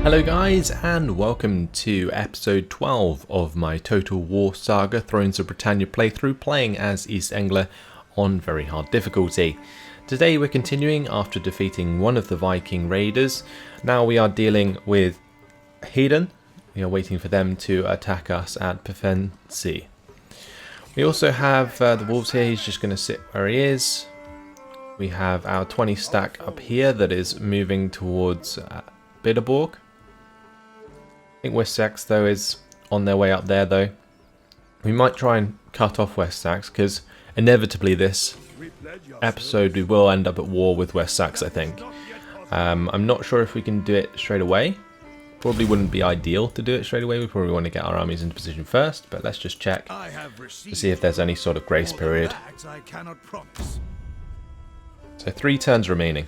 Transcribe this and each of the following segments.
Hello guys, and welcome to episode 12 of my Total War Saga Thrones of Britannia playthrough, playing as East Engle on very hard difficulty. Today we're continuing after defeating one of the Viking raiders. Now we are dealing with Hedon. We are waiting for them to attack us at Pevensey. We also have the wolves here. He's just going to sit where he is. We have our 20 stack up here that is moving towards Bitterborg. I think Wessex though is on their way up there though. We might try and cut off Wessex because inevitably this episode we will end up at war with Wessex, I think. I'm not sure if we can do it straight away. Probably wouldn't be ideal to do it straight away. We probably want to get our armies into position first, but let's just check to see if there's any sort of grace period. So 3 turns remaining.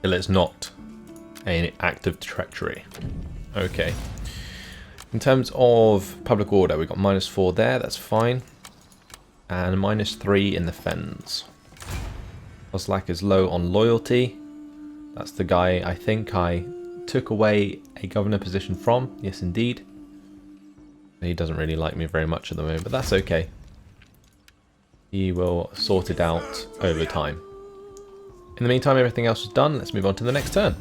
Till it's not an act of treachery. Okay. In terms of public order, we've got -4 there, that's fine. And -3 in the Fens. Oslak is low on loyalty. That's the guy I think I took away a governor position from. Yes, indeed. He doesn't really like me very much at the moment, but that's okay. He will sort it out over time. In the meantime, everything else is done. Let's move on to the next turn.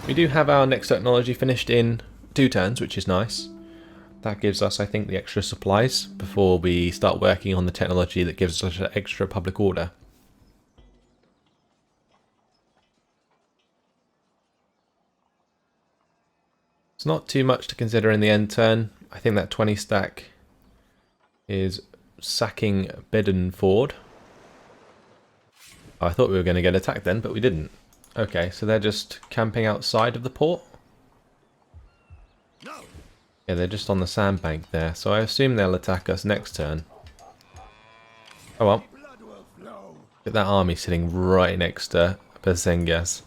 We do have our next technology finished in 2 turns, which is nice. That gives us, I think, the extra supplies before we start working on the technology that gives us extra public order. It's not too much to consider in the end turn. I think that 20 stack is sacking Beddenford. I thought we were going to get attacked then, but we didn't. Okay, so they're just camping outside of the port? Yeah, they're just on the sandbank there, so I assume they'll attack us next turn. Oh well. Look at that army sitting right next to Persengas.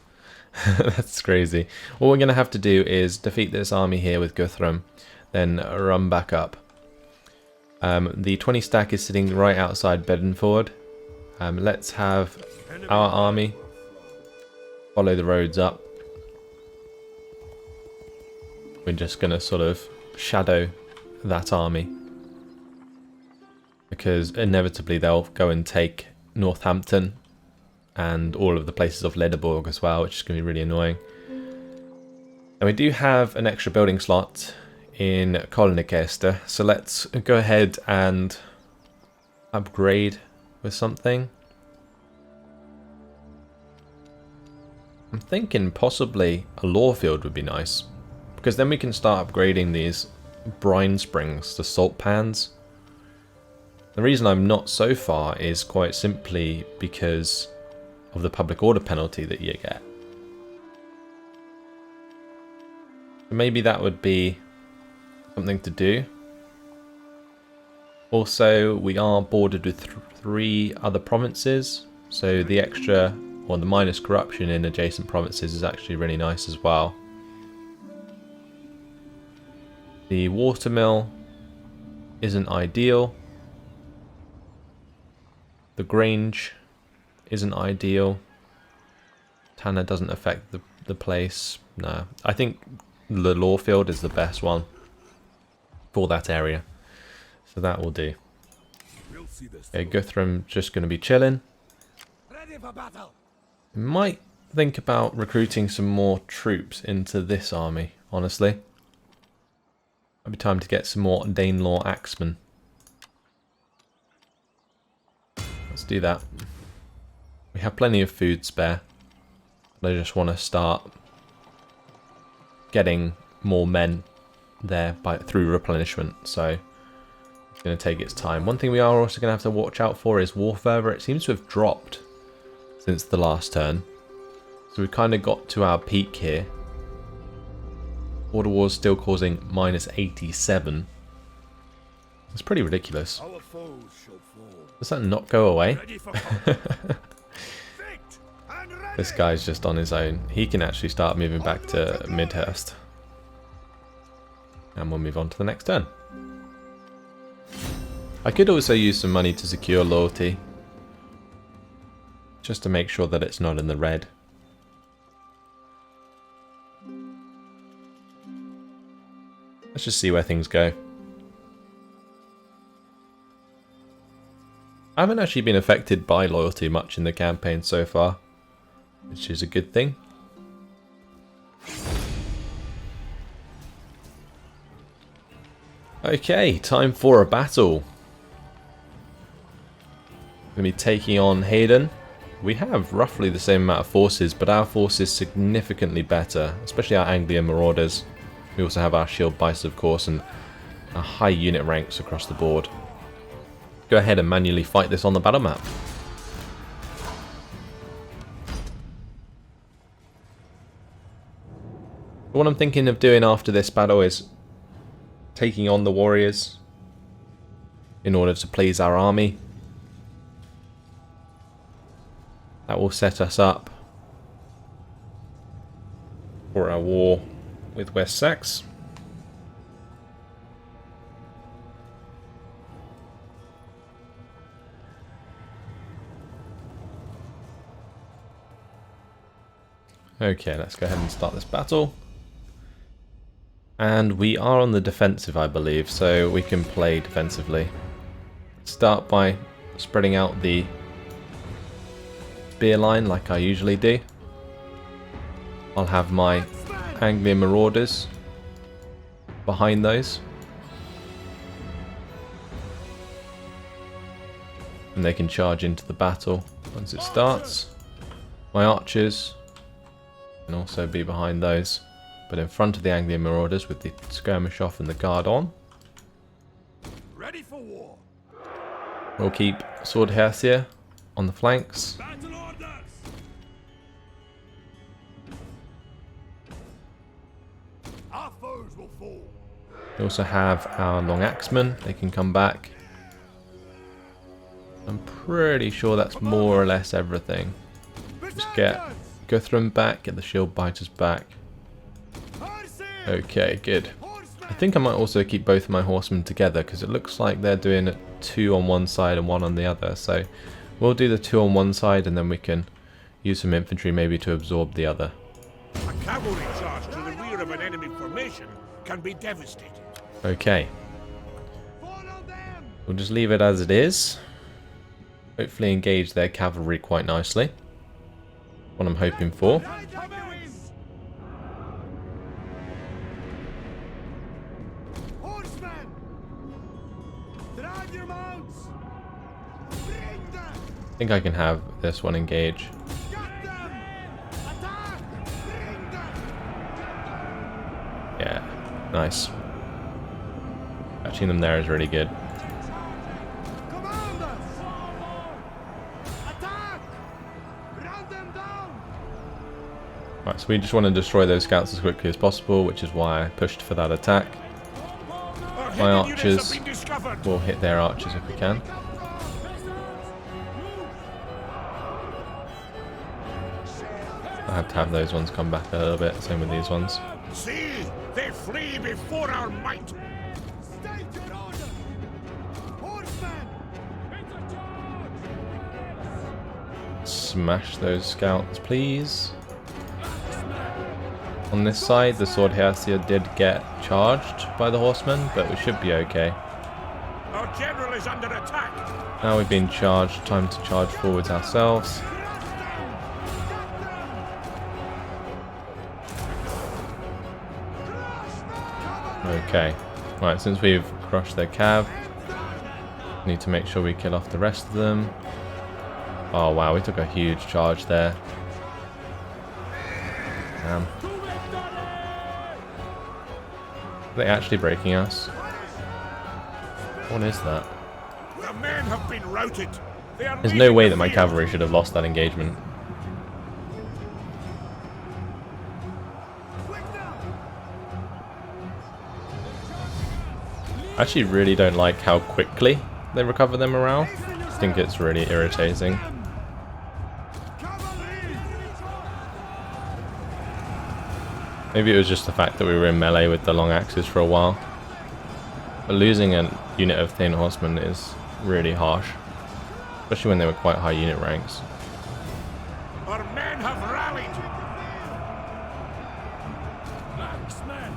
That's crazy. What we're going to have to do is defeat this army here with Guthrum, then run back up. The 20 stack is sitting right outside Beddenford. Let's have our army follow the roads up. We're just going to sort of shadow that army, because inevitably they'll go and take Northampton and all of the places of Lederborg as well, which is going to be really annoying. And we do have an extra building slot in Kolnikester, so let's go ahead and upgrade with something. I'm thinking possibly a law field would be nice, because then we can start upgrading these brine springs to salt pans. The reason I'm not so far is quite simply because of the public order penalty that you get. Maybe that would be something to do. Also, we are bordered with 3 other provinces, so the extra, or the minus corruption in adjacent provinces is actually really nice as well. The watermill isn't ideal. The Grange isn't ideal. Tanner doesn't affect the place. No, I think the Lawfield is the best one for that area. So that will do. Okay, Guthrum just going to be chilling. Might think about recruiting some more troops into this army, honestly. Might be time to get some more Danelaw axemen. Let's do that. We have plenty of food spare. I just want to start getting more men there through replenishment, so it's going to take its time. One thing we are also going to have to watch out for is war fervour. It seems to have dropped since the last turn, so we've kind of got to our peak here. Border War's still causing -87. It's pretty ridiculous. Does that not go away? This guy's just on his own. He can actually start moving back to Midhurst. And we'll move on to the next turn. I could also use some money to secure loyalty, just to make sure that it's not in the red. Let's just see where things go. I haven't actually been affected by loyalty much in the campaign so far, which is a good thing. Okay, time for a battle. Going to be taking on Hayden. We have roughly the same amount of forces, but our force is significantly better, especially our Anglian Marauders. We also have our Shield Bites, of course, and our high unit ranks across the board. Go ahead and manually fight this on the battle map. What I'm thinking of doing after this battle is taking on the warriors in order to please our army. That will set us up for our war with West Sax. Okay, let's go ahead and start this battle. And we are on the defensive, I believe, so we can play defensively. Start by spreading out the spear line like I usually do. I'll have my Anglian Marauders behind those. And they can charge into the battle once it starts. My archers can also be behind those, but in front of the Anglian Marauders with the skirmish off and the guard on. Ready for war. We'll keep Sword Hersier on the flanks. Battle orders. Our foes will fall. We also have our Long Axemen. They can come back. I'm pretty sure that's more or less everything. Just get Guthrum back, get the Shield Biters back. Okay, good. I think I might also keep both of my horsemen together because it looks like they're doing it 2 on one side and 1 on the other. So we'll do the 2 on one side and then we can use some infantry maybe to absorb the other. A cavalry charge to the rear of an enemy formation can be devastating. Okay. We'll just leave it as it is. Hopefully engage their cavalry quite nicely. What I'm hoping for. I think I can have this one engage. Yeah, nice. Catching them there is really good. Right, so we just want to destroy those scouts as quickly as possible, which is why I pushed for that attack. My archers will hit their archers if we can. I have to have those ones come back a little bit, same with these ones. See, they flee before our might. Smash those scouts, please. On this side, the Sword Hersier did get charged by the horsemen, but we should be okay. Our general is under attack. Now we've been charged, time to charge forwards ourselves. Okay, right, since we've crushed their cav, need to make sure we kill off the rest of them. Oh wow, we took a huge charge there. Damn. Are they actually breaking us? What is that? The men have been routed. There's no way that my cavalry should have lost that engagement. I actually really don't like how quickly they recover their morale. I think it's really irritating. Maybe it was just the fact that we were in melee with the long axes for a while. But losing a unit of thin horsemen is really harsh. Especially when they were quite high unit ranks. Our men have rallied.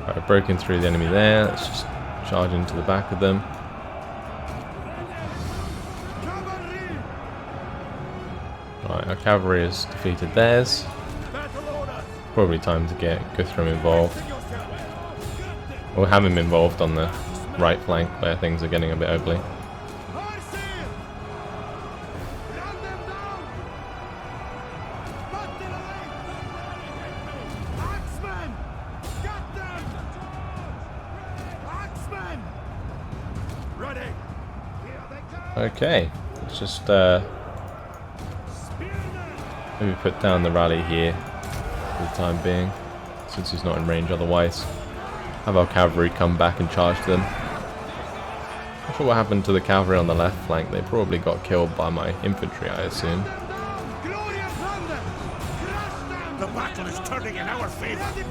Alright, broken through the enemy there. Let's just charge into the back of them. Right, our cavalry has defeated theirs. Probably time to get Guthrum involved. Or have him involved on the right flank where things are getting a bit ugly. Okay, let's just maybe put down the rally here for the time being, since he's not in range otherwise. Have our cavalry come back and charge them. Not sure what happened to the cavalry on the left flank. They probably got killed by my infantry, I assume. The battle is turning in our favor.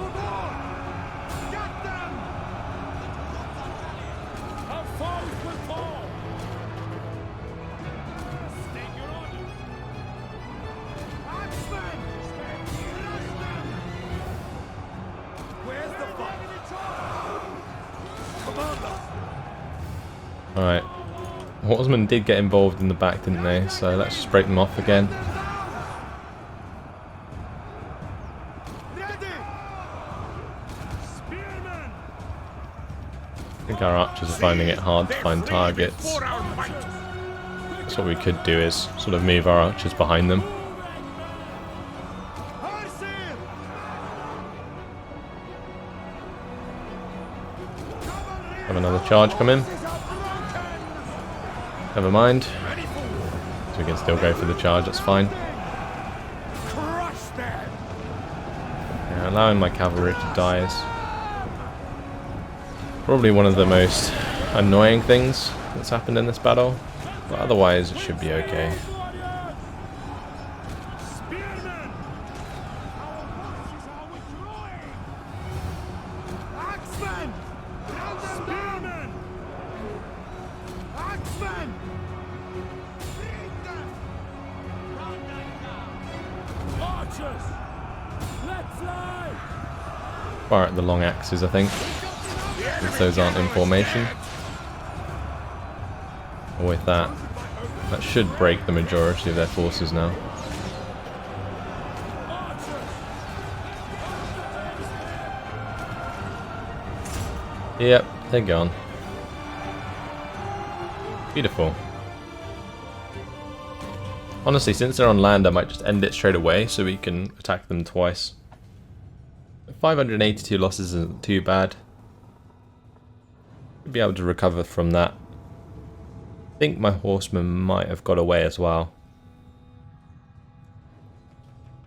Alright, Horsemen did get involved in the back, didn't they? So let's just break them off again. I think our archers are finding it hard to find targets. That's what we could do, is sort of move our archers behind them. Have another charge come in. Never mind. So we can still go for the charge, that's fine. Yeah, allowing my cavalry to die is probably one of the most annoying things that's happened in this battle. But otherwise it should be okay. Fire at the long axes, I think, since those aren't in formation. With that should break the majority of their forces now. Yep, they're gone. Beautiful. Honestly, since they're on land, I might just end it straight away so we can attack them twice. 582 losses isn't too bad. We'll be able to recover from that. I think my horsemen might have got away as well.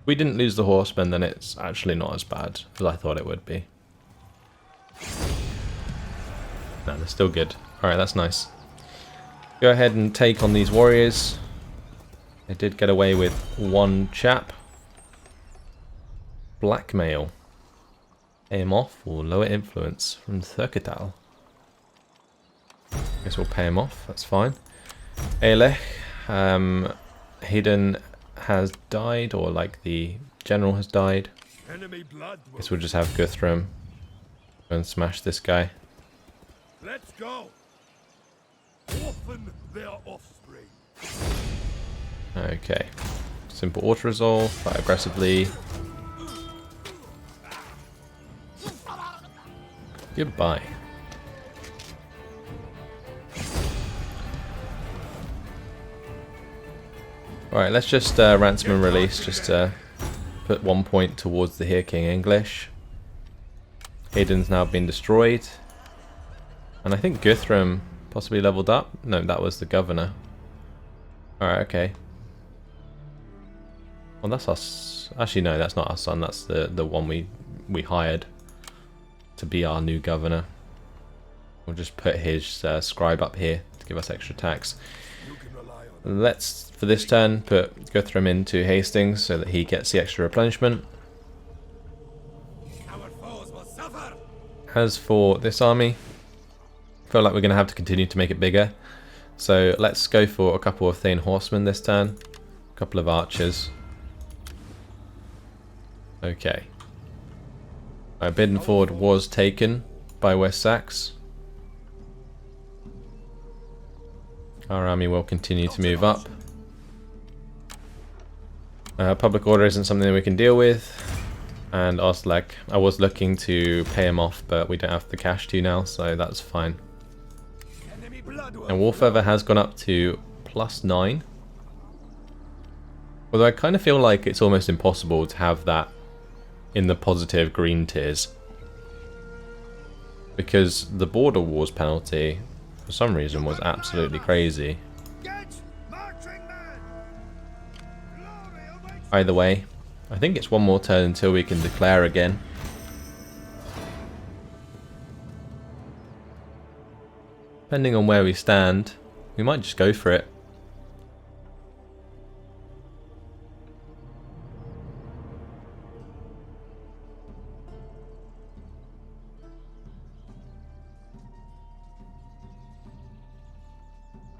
If we didn't lose the horsemen, then it's actually not as bad as I thought it would be. No, they're still good. Alright, that's nice. Go ahead and take on these warriors. They did get away with one chap. Blackmail. Pay him off or lower influence from Thurketal. Guess we'll pay him off, that's fine. Aelech, Hayden has died, or like the general has died. Guess we'll just have Guthrum go and smash this guy. Let's go. Orphan their offspring. Okay. Simple auto resolve, fight aggressively. Goodbye. Alright, let's just ransom and release, just to put 1 point towards the Here King English. Hayden's now been destroyed. And I think Guthrum possibly leveled up. No, that was the governor. Alright, okay. Well, that's us. Actually, no, that's not our son. That's the one we hired to be our new governor. We'll just put his scribe up here to give us extra tax. Let's, for this turn, put Guthrum into Hastings so that he gets the extra replenishment. As for this army, I feel like we're going to have to continue to make it bigger. So let's go for a couple of Thane horsemen this turn. A couple of archers. Okay. Bidenford was taken by West Sax. Our army will continue to move up. Public order isn't something that we can deal with. And Ostlek, I was looking to pay him off, but we don't have the cash to now, so that's fine. And War Fervor has gone up to +9. Although I kind of feel like it's almost impossible to have that in the positive green tiers. Because the Border Wars penalty, for some reason, was absolutely crazy. Either way, I think it's one more turn until we can declare again. Depending on where we stand, we might just go for it.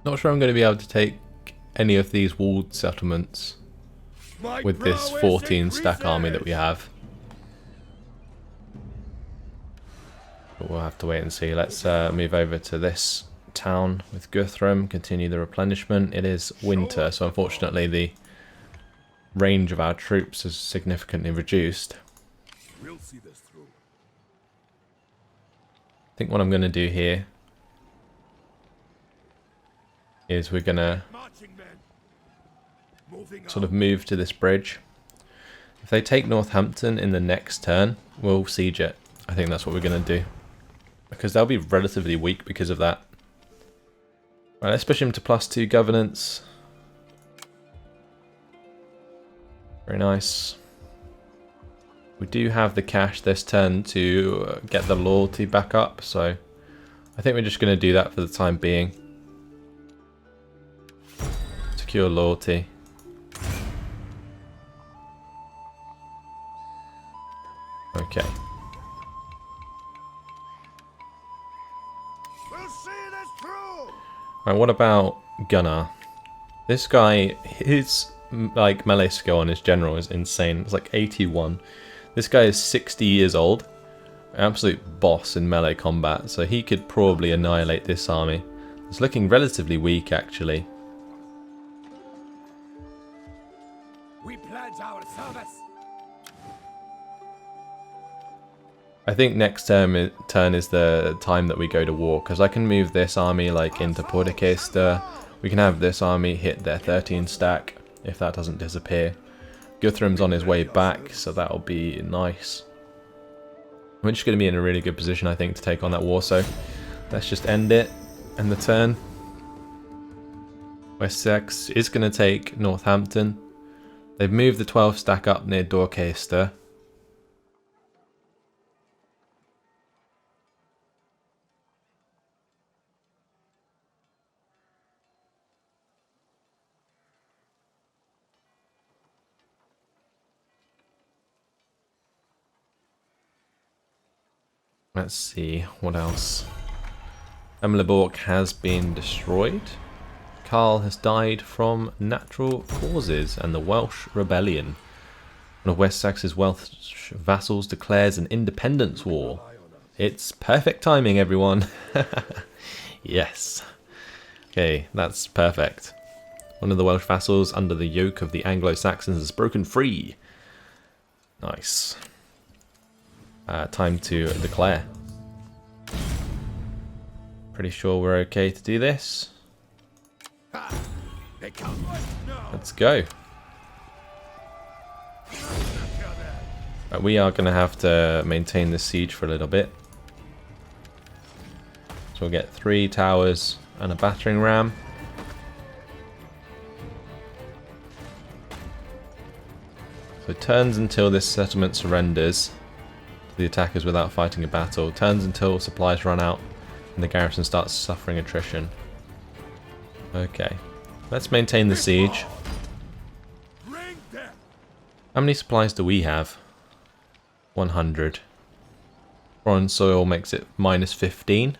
Not sure I'm going to be able to take any of these walled settlements with this 14 stack army that we have. But we'll have to wait and see. Let's move over to this town with Guthrum, continue the replenishment. It is winter, so unfortunately the range of our troops is significantly reduced. We'll see this through. I think what I'm going to do here is we're going to sort of move to this bridge. If they take Northampton in the next turn, we'll siege it. I think that's what we're going to do. Because they'll be relatively weak because of that. Right, let's push him to +2 governance. Very nice. We do have the cash this turn to get the loyalty back up, so I think we're just going to do that for the time being. Secure loyalty. Okay. We'll see this through. Right, what about Gunnar? This guy, his like melee skill on his general is insane. It's like 81. This guy is 60 years old. Absolute boss in melee combat, so he could probably annihilate this army. It's looking relatively weak actually. We pledge our service. I think next turn is the time that we go to war, because I can move this army like into Per Kiilstofte. We can have this army hit their 13 stack if that doesn't disappear. Guthrum's on his way back, so that'll be nice. We're just going to be in a really good position, I think, to take on that war, so let's just end it, end the turn. West Sax is going to take Northampton. They've moved the 12 stack up near Dorchester. Let's see, what else? Emleborg has been destroyed. Karl has died from natural causes, and the Welsh Rebellion. One of West Sax's Welsh vassals declares an independence war. It's perfect timing, everyone. Yes. Okay, that's perfect. One of the Welsh vassals under the yoke of the Anglo-Saxons has broken free. Nice. Time to declare. Pretty sure we're okay to do this. Let's go. Right, we are going to have to maintain this siege for a little bit. So we'll get 3 towers and a battering ram. So it turns until this settlement surrenders to the attackers without fighting a battle. Turns until supplies run out and the garrison starts suffering attrition. Okay, let's maintain the siege. How many supplies do we have? 100. Foreign soil makes it -15.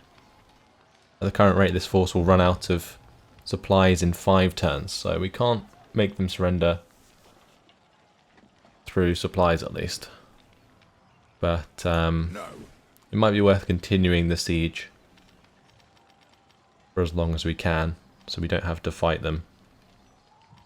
At the current rate, this force will run out of supplies in 5 turns, so we can't make them surrender through supplies at least. But it might be worth continuing the siege for as long as we can, so we don't have to fight them.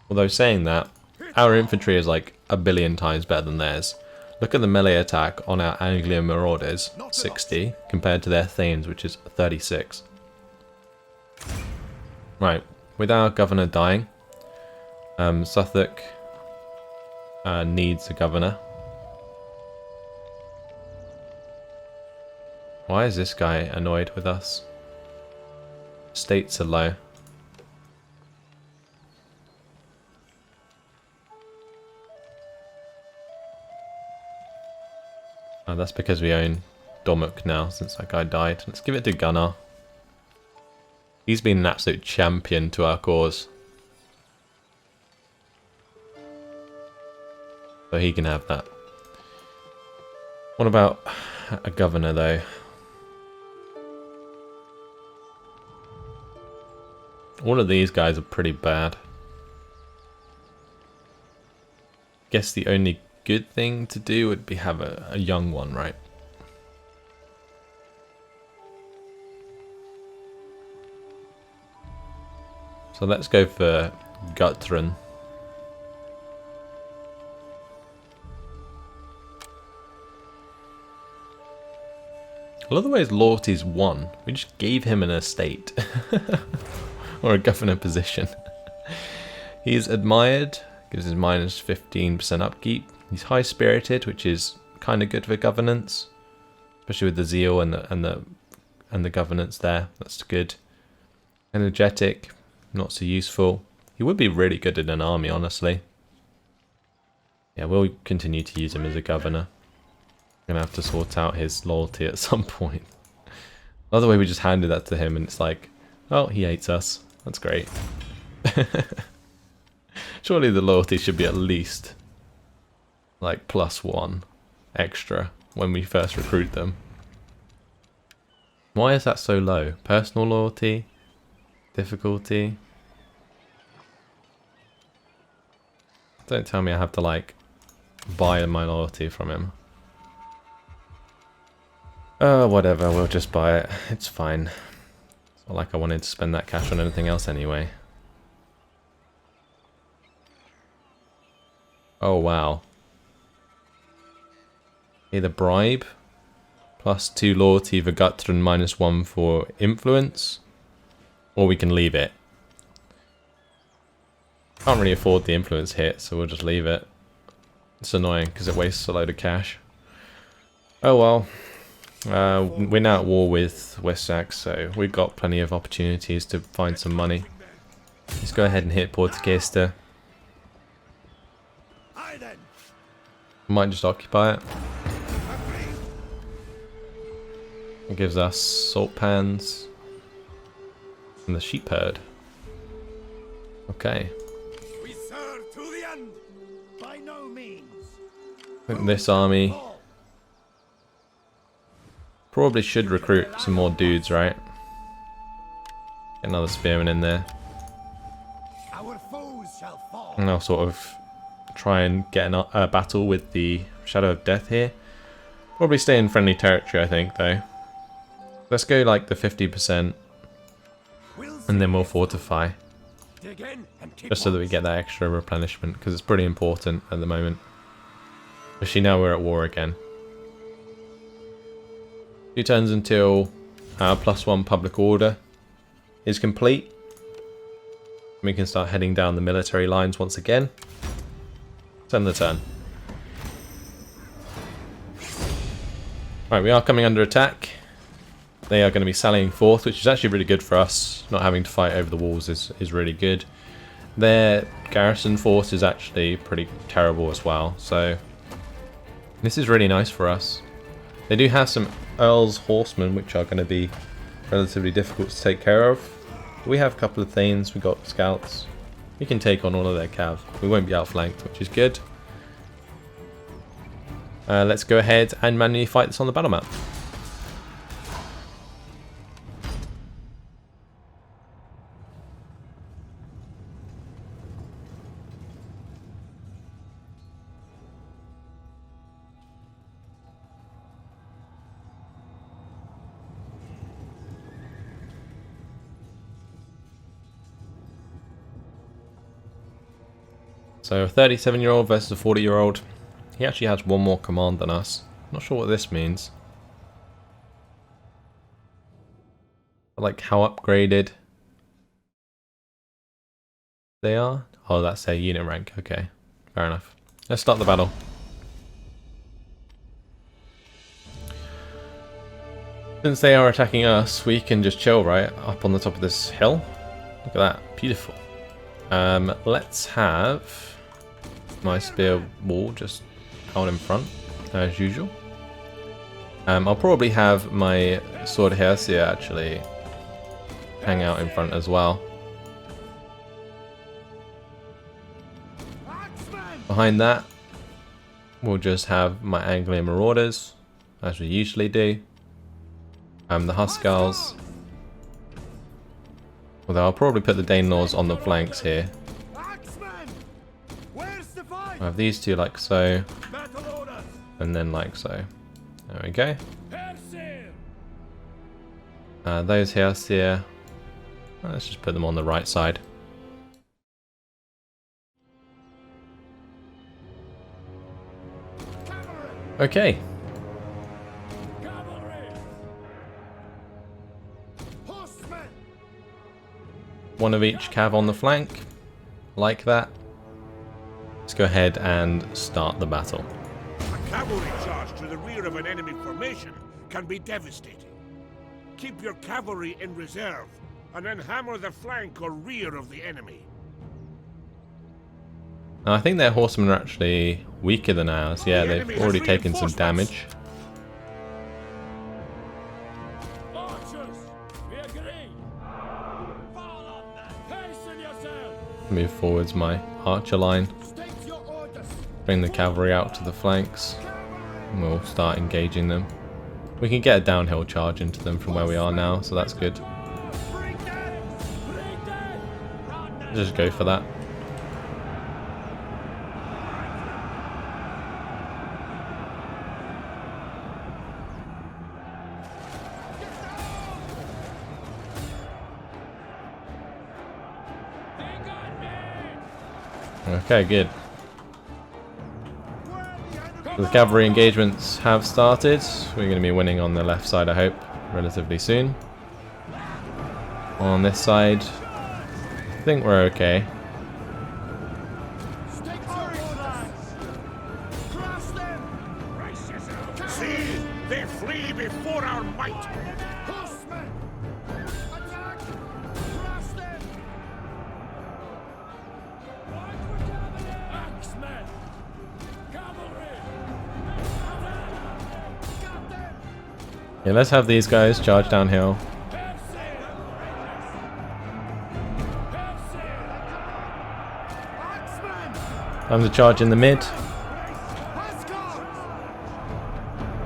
Although saying that, our infantry is like a billion times better than theirs. Look at the melee attack on our Anglian Marauders, 60, compared to their Thanes, which is 36. Right, with our governor dying, Suffolk needs a governor. Why is this guy annoyed with us? States are low. Oh, that's because we own Domuk now, since that guy died. Let's give it to Gunnar. He's been an absolute champion to our cause. So he can have that. What about a governor, though? All of these guys are pretty bad. Guess the only good thing to do would be have a young one, right? So let's go for Guthrum. I love the way his loyalty's won. We just gave him an estate. Or a governor position. He's admired, gives us minus 15% upkeep. He's high-spirited, which is kind of good for governance, especially with the zeal and the governance there. That's good. Energetic, not so useful. He would be really good in an army, honestly. Yeah, we'll continue to use him as a governor. I'm gonna have to sort out his loyalty at some point. Other way, we just handed that to him, and it's like, oh, he hates us. That's great. Surely the loyalty should be at least like +1 extra when we first recruit them. Why is that so low? Personal loyalty? Difficulty? Don't tell me I have to like buy my loyalty from him. Whatever, we'll just buy it. It's fine. It's not like I wanted to spend that cash on anything else anyway. Oh wow. Either bribe, +2 loyalty for Guthrum, -1 for influence, or we can leave it. Can't really afford the influence hit, so we'll just leave it. It's annoying because it wastes a load of cash. Oh well. We're now at war with Wessex, so we've got plenty of opportunities to find some money. Let's go ahead and hit Per Kiilstofte. Might just occupy it. It gives us salt pans and the sheep herd. Okay. We serve to the end. By no means. I think this army probably should recruit some more dudes, right? Get another spearman in there. Our foes shall fall. And I'll sort of try and get a battle with the Shadow of Death here. Probably stay in friendly territory, I think, though. Let's go like the 50%, and then we'll fortify. Just so that we get that extra replenishment, because it's pretty important at the moment. Especially now we're at war again. 2 turns until our +1 public order is complete. We can start heading down the military lines once again. Send the turn. Right, we are coming under attack. They are going to be sallying forth, which is actually really good for us. Not having to fight over the walls is really good. Their garrison force is actually pretty terrible as well, so this is really nice for us. They do have some Earl's horsemen, which are going to be relatively difficult to take care of. We have a couple of Thanes, we've got scouts. We can take on all of their cav. We won't be outflanked, which is good. Let's go ahead and manually fight this on the battle map. So a 37-year-old versus a 40-year-old. He actually has one more command than us. Not sure what this means. Like how upgraded they are. Oh, that's their unit rank. Okay, fair enough. Let's start the battle. Since they are attacking us, we can just chill right up on the top of this hill. Look at that, beautiful. Let's have my spear wall just out in front, as usual. I'll probably have my sword Hersier actually hang out in front as well. Behind that, we'll just have my Anglian Marauders, as we usually do. The Huskarls. Although I'll probably put the Danelaws on the flanks here. I have these two like so, and then like so. There we go. Those here, let's just put them on the right side. Okay. One of each cav on the flank, like that. Let's go ahead and start the battle. A cavalry charge to the rear of an enemy formation can be devastating. Keep your cavalry in reserve, and then hammer the flank or rear of the enemy. Now, I think their horsemen are actually weaker than ours. Yeah, they've already taken some damage. Move forwards my archer line. Bring the cavalry out to the flanks. And we'll start engaging them. We can get a downhill charge into them from where we are now, so that's good. Just go for that. Okay, good. The cavalry engagements have started. We're going to be winning on the left side, I hope, relatively soon. On this side, I think we're okay. See, they flee before our might. Yeah, let's have these guys charge downhill. Time to charge in the mid. I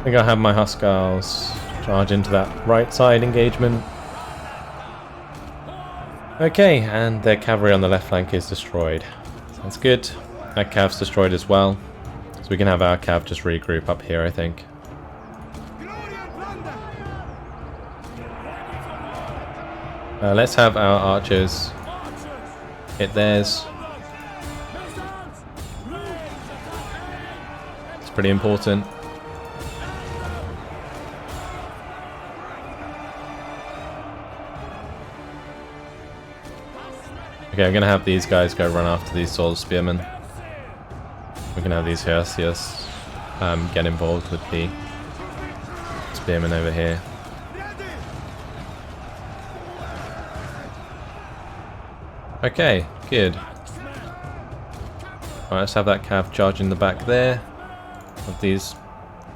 think I'll have my Huskarls charge into that right side engagement. Okay, and their cavalry on the left flank is destroyed. That's good. That cav's destroyed as well. So we can have our cav just regroup up here, I think. Let's have our archers hit theirs. It's pretty important. Okay, I'm gonna have these guys go run after these sword spearmen. We can have these Hersiers get involved with the spearmen over here. Okay, good. Alright, let's have that cav charge in the back there. Have these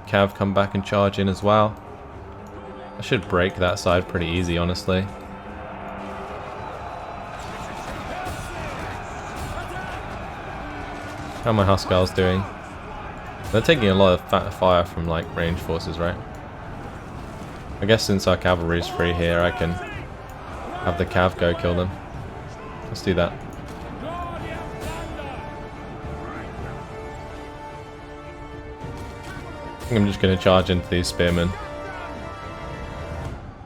cav come back and charge in as well. I should break that side pretty easy, honestly. How are my Huskarls doing? They're taking a lot of fire from like range forces, right? I guess since our cavalry's free here, I can have the cav go kill them. Let's do that. I think I'm just going to charge into these spearmen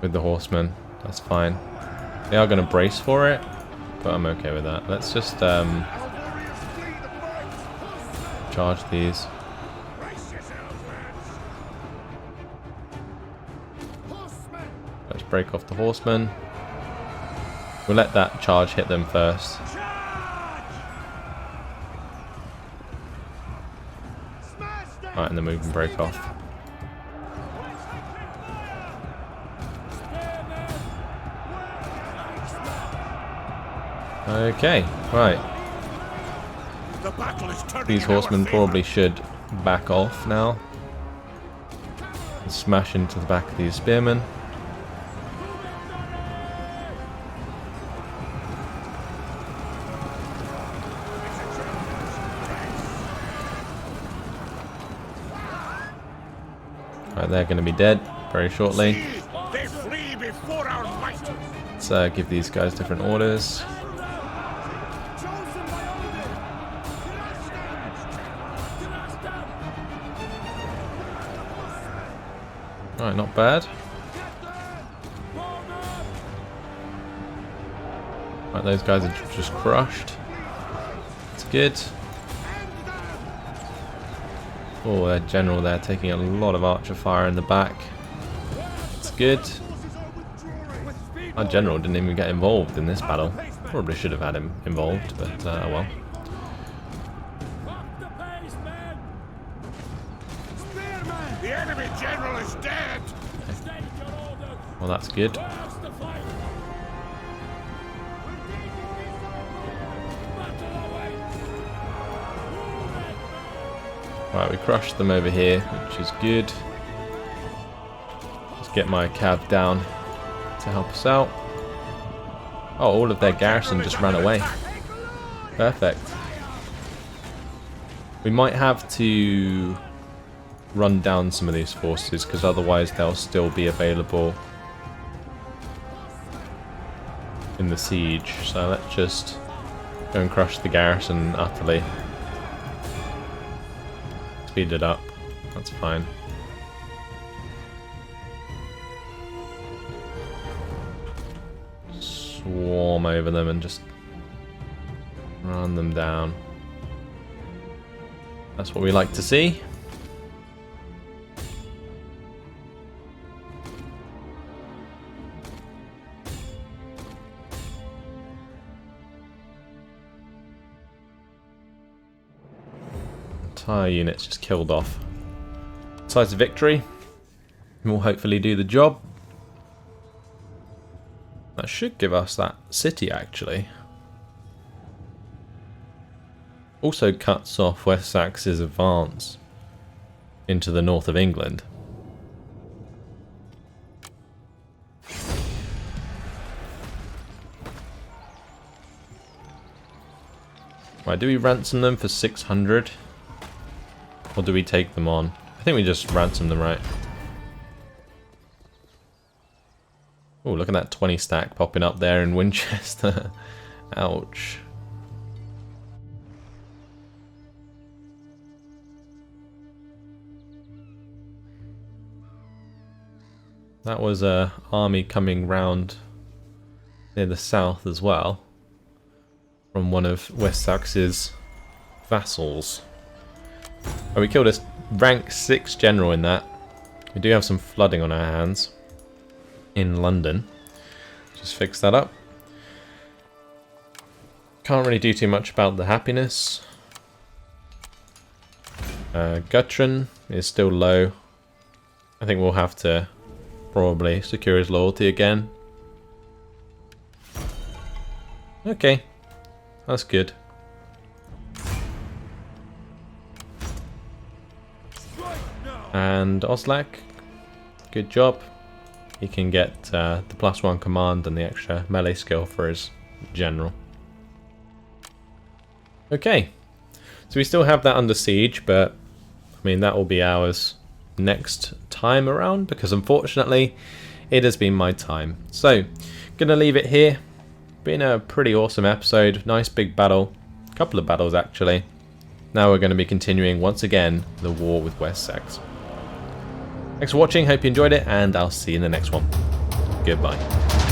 with the horsemen. That's fine. They are going to brace for it, but I'm okay with that. Let's just charge these. Let's break off the horsemen. We'll let that charge hit them first. Right, and then we can break off. Okay, right. These horsemen probably should back off now. And smash into the back of these spearmen. Right, they're going to be dead very shortly. Let's give these guys different orders. Alright, not bad. Right, those guys are just crushed. It's good. Oh, their general there taking a lot of archer fire in the back. It's good. Our general didn't even get involved in this battle. Probably should have had him involved, but oh well. The enemy general is dead. Okay. Well, that's good. Right, we crushed them over here, which is good. Let's get my cav down to help us out. Oh, all of their garrison just ran away. Perfect. We might have to run down some of these forces, because otherwise they'll still be available in the siege. So let's just go and crush the garrison utterly. Speed it up. That's fine. Swarm over them and just run them down. That's what we like to see. Entire units just killed off. Besides victory, we'll hopefully do the job. That should give us that city, actually. Also cuts off Wessex's advance into the north of England. Right, do we ransom them for 600? Or do we take them on? I think we just ransom them, right? Oh, look at that 20 stack popping up there in Winchester. Ouch. That was an army coming round near the south as well, from one of Wessex's vassals. Oh, we killed a rank 6 general in that. We do have some flooding on our hands in London. Just fix that up. Can't really do too much about the happiness. Guthrum is still low. I think we'll have to probably secure his loyalty again. Okay, that's good. And Oslak, good job. He can get the +1 command and the extra melee skill for his general. Okay, so we still have that under siege, but I mean that will be ours next time around, because unfortunately it has been my time. So gonna leave it here. Been a pretty awesome episode. Nice big battle, couple of battles actually. Now we're going to be continuing once again the war with Wessex. Thanks for watching, hope you enjoyed it, and I'll see you in the next one. Goodbye.